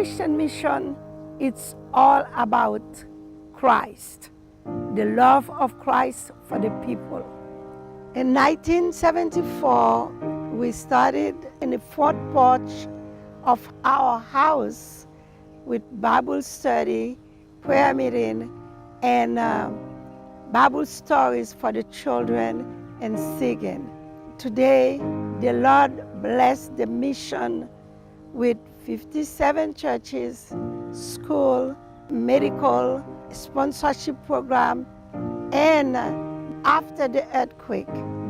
Christian mission, it's all about Christ, the love of Christ for the people. In 1974, we started in the front porch of our house with Bible study, prayer meeting, and Bible stories for the children and singing. Today, the Lord blessed the mission with 57 churches, school, medical, sponsorship program, and after the earthquake,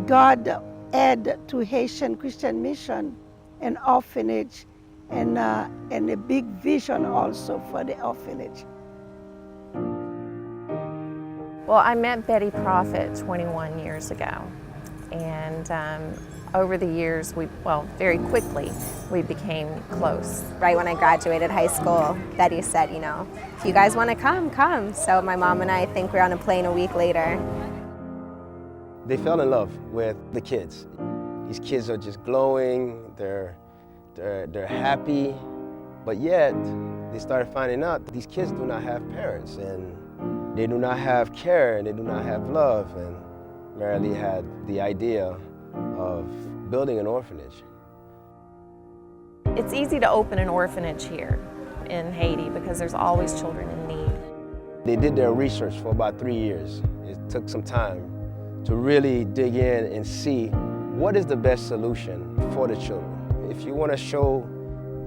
God added to Haitian Christian mission an orphanage and a big vision also for the orphanage. Well, I met Betty Prophet 21 years ago, and over the years, very quickly, we became close. Right when I graduated high school, Betty said, if you guys want to come, come. So my mom and I think we're on a plane a week later. They fell in love with the kids. These kids are just glowing, they're happy, but yet they started finding out that these kids do not have parents, and they do not have care, and they do not have love. And Marilee had the idea of building an orphanage. It's easy to open an orphanage here in Haiti because there's always children in need. They did their research for about 3 years. It took some time to really dig in and see what is the best solution for the children. If you want to show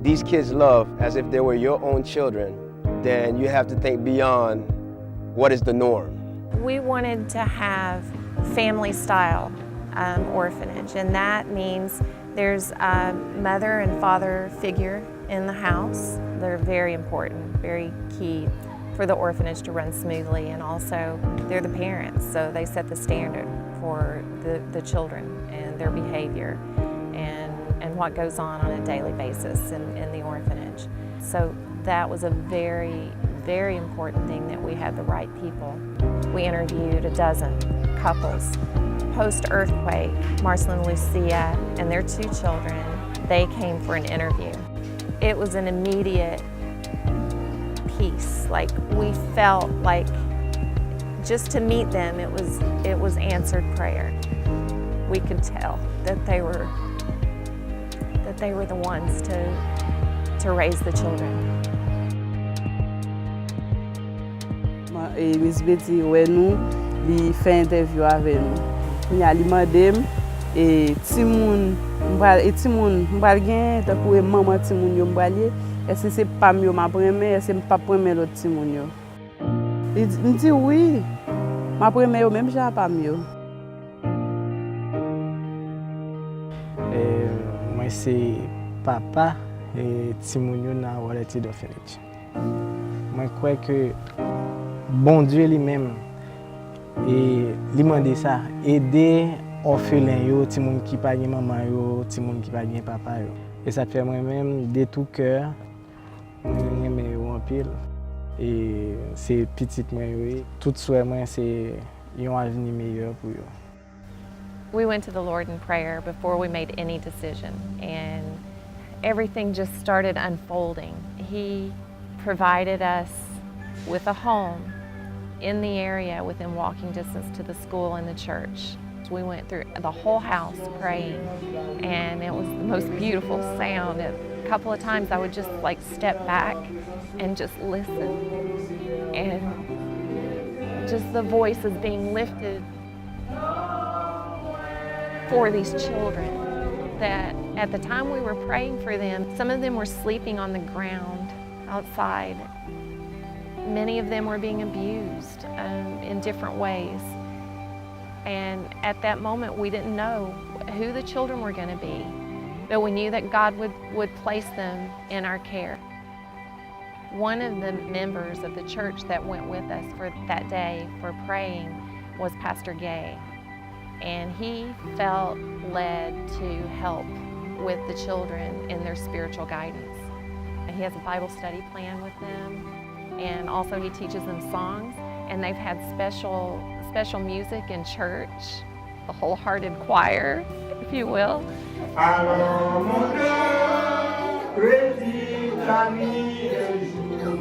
these kids love as if they were your own children, then you have to think beyond what is the norm. We wanted to have family-style orphanage, and that means there's a mother and father figure in the house. They're very important, very key for the orphanage to run smoothly, and also they're the parents, so they set the standard for the children and their behavior and what goes on a daily basis in the orphanage. So that was a very, very important thing, that we had the right people. We interviewed a dozen couples. Post-earthquake, Marcel and Lucia and their 2 children, they came for an interview. It was an immediate peace. Like, we felt like just to meet them, it was answered prayer. We could tell that they were the ones to raise the children. Miss Betty, ouais, nous, li fait interview avec nous. Li mandem et timoun m'bral gen ta pou maman timoun yo m'bralier est-ce c'est pas mieux m'a premier est-ce pas premier l'autre timoun yo. Il dit oui. Ma premier même j'ai pas mieux. Moi c'est papa et timoun yo na Wholehearted Orphanage. Moi crois que bon Dieu lui-même et li mande ça, aider orphelins yo, ti moun ki pa gen maman yo, ti moun ki pa gen papa yo. Et ça fait moi-même de tout cœur, moi aime yo en pile. Et c'est petit moi yo, tout souhait moi c'est yon avenir meilleur pour yo. We went to the Lord in prayer before we made any decision, and everything just started unfolding. He provided us with a home in the area within walking distance to the school and the church. We went through the whole house praying, and it was the most beautiful sound. A couple of times I would just step back and just listen, and just the voices being lifted for these children, that at the time we were praying for them, some of them were sleeping on the ground outside. Many of them were being abused in different ways. And at that moment, we didn't know who the children were going to be, but we knew that God would place them in our care. One of the members of the church that went with us for that day for praying was Pastor Gay, and he felt led to help with the children in their spiritual guidance. He has a Bible study plan with them, and also he teaches them songs, and they've had special music in church, the Wholehearted Choir, if you will. Alors mon cœur, petit ami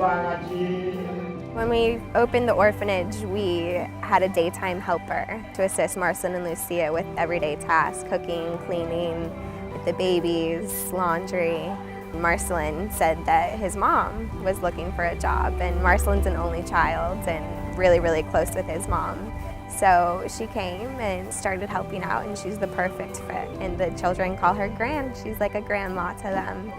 When we opened the orphanage, we had a daytime helper to assist Marcelin and Lucia with everyday tasks, cooking, cleaning, with the babies, laundry. Marcelin said that his mom was looking for a job, and Marcelin's an only child and really, really close with his mom. So she came and started helping out, and she's the perfect fit. And the children call her Gran. She's like a grandma to them.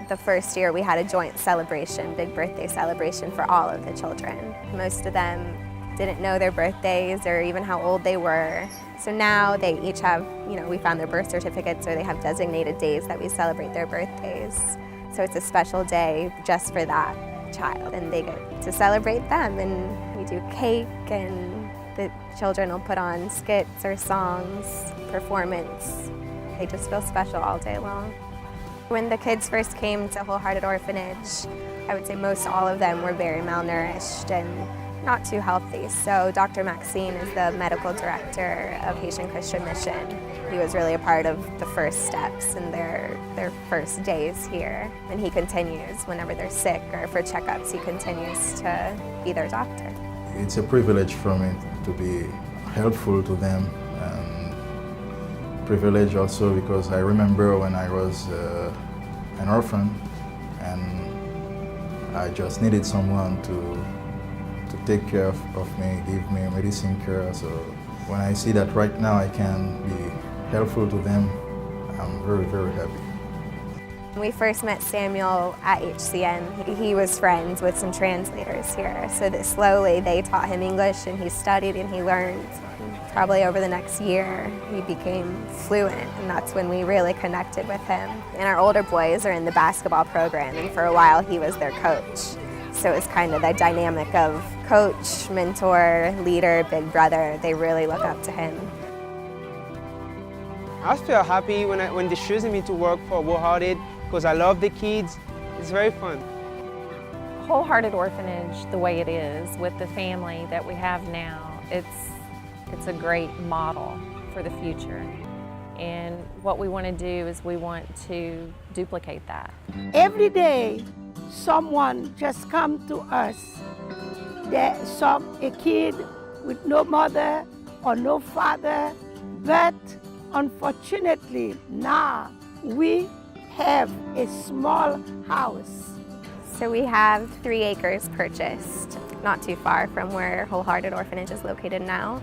The first year we had a joint celebration, big birthday celebration for all of the children. Most of them didn't know their birthdays or even how old they were. So now they each have, we found their birth certificates, or they have designated days that we celebrate their birthdays. So it's a special day just for that child, and they get to celebrate them. And we do cake, and the children will put on skits or songs, performance. They just feel special all day long. When the kids first came to Wholehearted Orphanage, I would say most all of them were very malnourished and not too healthy. So Dr. Maxine is the medical director of Haitian Christian Mission. He was really a part of the first steps and their first days here. And he continues whenever they're sick or for checkups, he continues to be their doctor. It's a privilege for me to be helpful to them. Privilege also because I remember when I was an orphan and I just needed someone to take care of me, give me medicine care. So when I see that right now I can be helpful to them, I'm very, very happy. When we first met Samuel at HCN, he was friends with some translators here. So that slowly they taught him English, and he studied and he learned. Probably over the next year, he became fluent, and that's when we really connected with him. And our older boys are in the basketball program, and for a while he was their coach. So it was kind of that dynamic of coach, mentor, leader, big brother. They really look up to him. I feel happy when they choose me to work for Wholehearted because I love the kids. It's very fun. Wholehearted Orphanage, the way it is, with the family that we have now, it's a great model for the future. And what we want to do is we want to duplicate that. Every day, someone just come to us. A kid with no mother or no father, but unfortunately now we have a small house. So we have 3 acres purchased, not too far from where Wholehearted Orphanage is located now.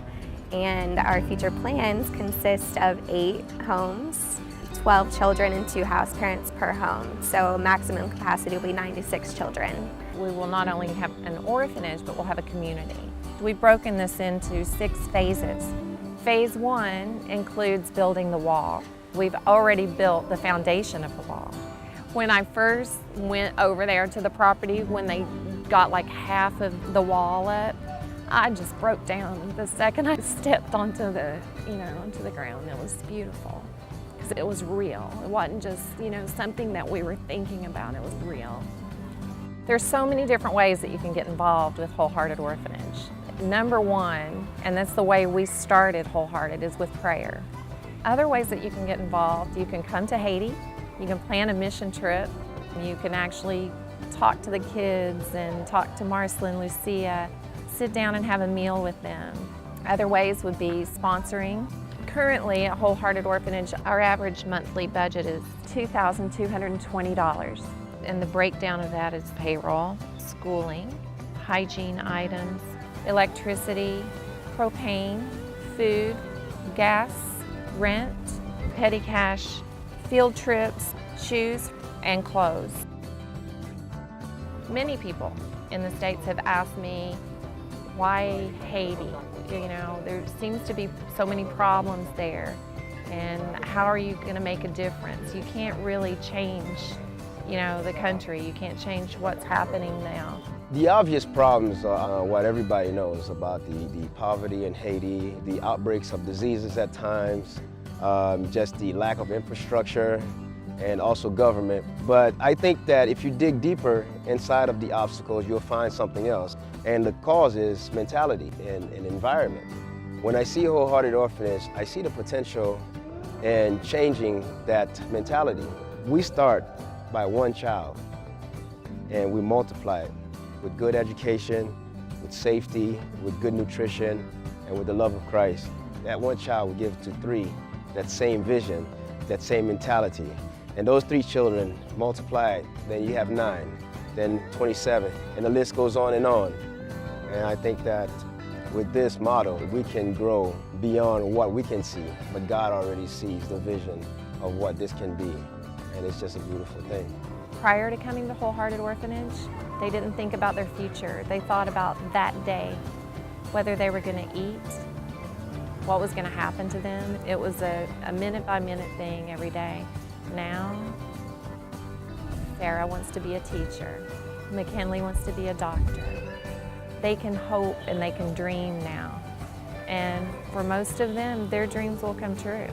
And our future plans consist of 8 homes, 12 children and 2 house parents per home. So maximum capacity will be 96 children. We will not only have an orphanage, but we'll have a community. We've broken this into 6 phases. Phase 1 includes building the wall. We've already built the foundation of the wall. When I first went over there to the property, when they got like half of the wall up, I just broke down the second I stepped onto the ground. It was beautiful because it was real. It wasn't just, something that we were thinking about. It was real. There's so many different ways that you can get involved with Wholehearted Orphanage. Number 1, and that's the way we started Wholehearted, is with prayer. Other ways that you can get involved, you can come to Haiti, you can plan a mission trip, you can actually talk to the kids and talk to Marcelin, Lucia, sit down and have a meal with them. Other ways would be sponsoring. Currently at Wholehearted Orphanage, our average monthly budget is $2,220. And the breakdown of that is payroll, schooling, hygiene items, electricity, propane, food, gas, rent, petty cash, field trips, shoes, and clothes. Many people in the States have asked me, why Haiti? There seems to be so many problems there, and how are you going to make a difference? You can't really change, the country. You can't change what's happening now. The obvious problems are what everybody knows about the poverty in Haiti, the outbreaks of diseases at times, just the lack of infrastructure, and also government. But I think that if you dig deeper inside of the obstacles, you'll find something else. And the cause is mentality and environment. When I see Wholehearted Orphanage, I see the potential in changing that mentality. We start by 1 child and we multiply it with good education, with safety, with good nutrition, and with the love of Christ. That one child will give to 3 that same vision, that same mentality. And those 3 children multiplied, then you have 9, then 27, and the list goes on and on. And I think that with this model, we can grow beyond what we can see, but God already sees the vision of what this can be, and it's just a beautiful thing. Prior to coming to Wholehearted Orphanage, they didn't think about their future. They thought about that day, whether they were going to eat, what was going to happen to them. It was a minute-by-minute thing every day. Now, Sarah wants to be a teacher. McKinley wants to be a doctor. They can hope and they can dream now. And for most of them, their dreams will come true.